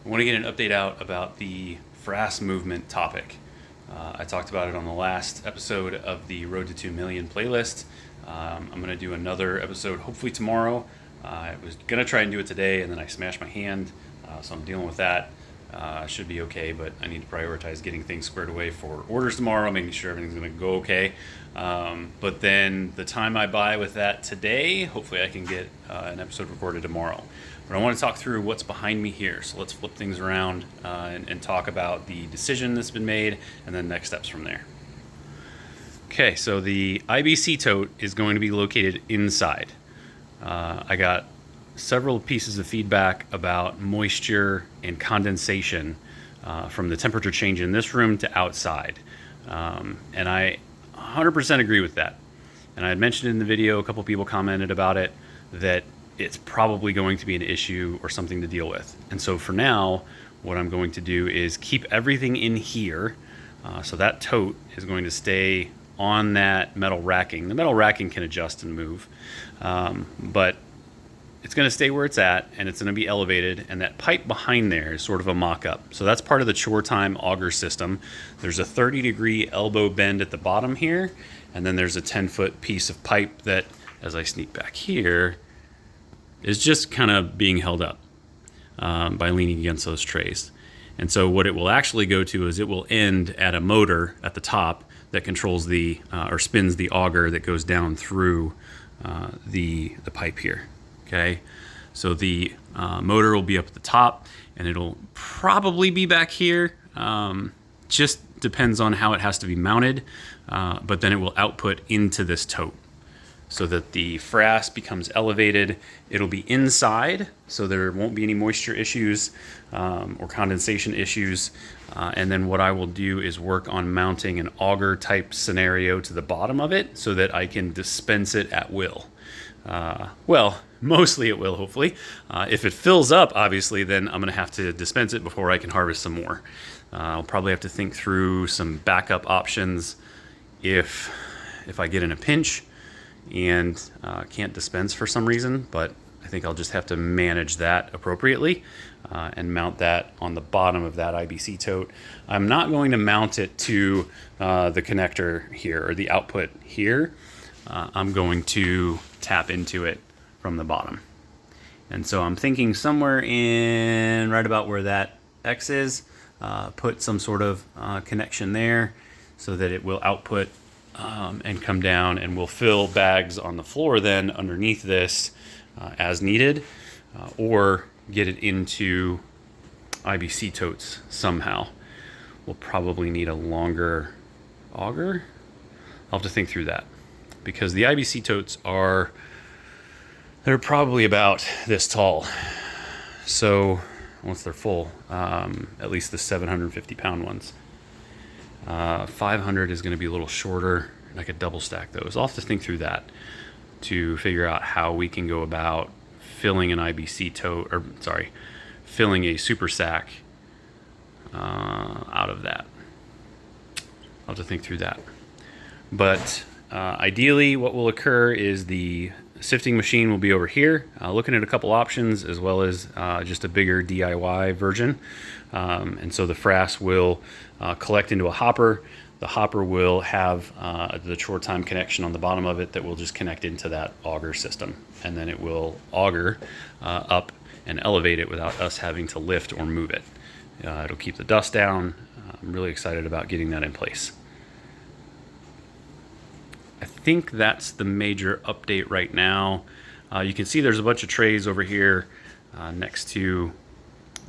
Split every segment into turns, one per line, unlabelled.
I want to get an update out about the Frass movement topic. I talked about it on the last episode of the Road to 2 Million playlist. I'm going to do another episode hopefully tomorrow. I was going to try and do it today, and then I smashed my hand, so I'm dealing with that. Should be okay, but I need to prioritize getting things squared away for orders tomorrow, making sure everything's going to go okay. But then the time I buy with that today, hopefully I can get an episode recorded tomorrow. But I want to talk through what's behind me here. So let's flip things around and talk about the decision that's been made and then next steps from there. Okay, so the IBC tote is going to be located inside. I got several pieces of feedback about moisture and condensation from the temperature change in this room to outside. And I 100% agree with that. And I had mentioned in the video, a couple people commented about it, that it's probably going to be an issue or something to deal with. And so for now, what I'm going to do is keep everything in here. So that tote is going to stay on that metal racking. The metal racking can adjust and move, but it's going to stay where it's at, and it's going to be elevated, and that pipe behind there is sort of a mock-up. So that's part of the chore time auger system. There's a 30-degree elbow bend at the bottom here, and then there's a 10-foot piece of pipe that, as I sneak back here, is just kind of being held up by leaning against those trays. And so what it will actually go to is it will end at a motor at the top that controls the or spins the auger that goes down through the pipe here. Okay, so the motor will be up at the top, and it'll probably be back here. Just depends on how it has to be mounted, but then it will output into this tote so that the frass becomes elevated. It'll be inside, so there won't be any moisture issues or condensation issues. And then what I will do is work on mounting an auger type scenario to the bottom of it so that I can dispense it at will. Well, mostly it will, hopefully. If it fills up, obviously, then I'm going to have to dispense it before I can harvest some more. I'll probably have to think through some backup options if I get in a pinch and can't dispense for some reason, but I think I'll just have to manage that appropriately and mount that on the bottom of that IBC tote. I'm not going to mount it to the connector here or the output here. I'm going to tap into it from the bottom. And so I'm thinking somewhere in right about where that X is, put some sort of connection there so that it will output and come down, and we'll fill bags on the floor then underneath this as needed, or get it into IBC totes somehow. We'll probably need a longer auger. I'll have to think through that, because the IBC totes they're probably about this tall. So once they're full, at least the 750 pound ones. 500 is going to be a little shorter, and I could double stack those. I'll have to think through that to figure out how we can go about filling an IBC tote, or filling a super sack out of that. I'll have to think through that. But ideally, what will occur is the sifting machine will be over here, looking at a couple options, as well as just a bigger DIY version. And so the frass will collect into a hopper. The hopper will have the chore time connection on the bottom of it that will just connect into that auger system. And then it will auger up and elevate it without us having to lift or move it. It'll keep the dust down. I'm really excited about getting that in place. I think that's the major update right now. You can see there's a bunch of trays over here next to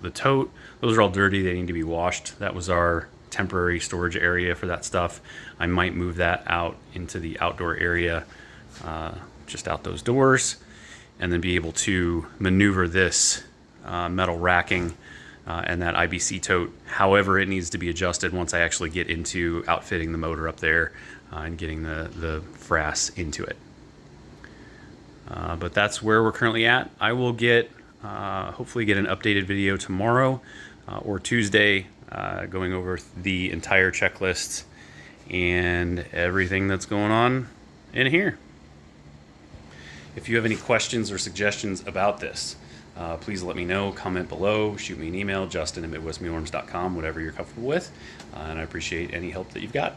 the tote. Those are all dirty. They need to be washed. That was our temporary storage area for that stuff. I might move that out into the outdoor area, just out those doors, and then be able to maneuver this metal racking and that IBC tote however it needs to be adjusted once I actually get into outfitting the motor up there and getting the frass into it. But that's where we're currently at. I will hopefully get an updated video tomorrow or Tuesday going over the entire checklist and everything that's going on in here. If you have any questions or suggestions about this, please let me know. Comment below. Shoot me an email, justin@midwestmealworms.com, whatever you're comfortable with. And I appreciate any help that you've got.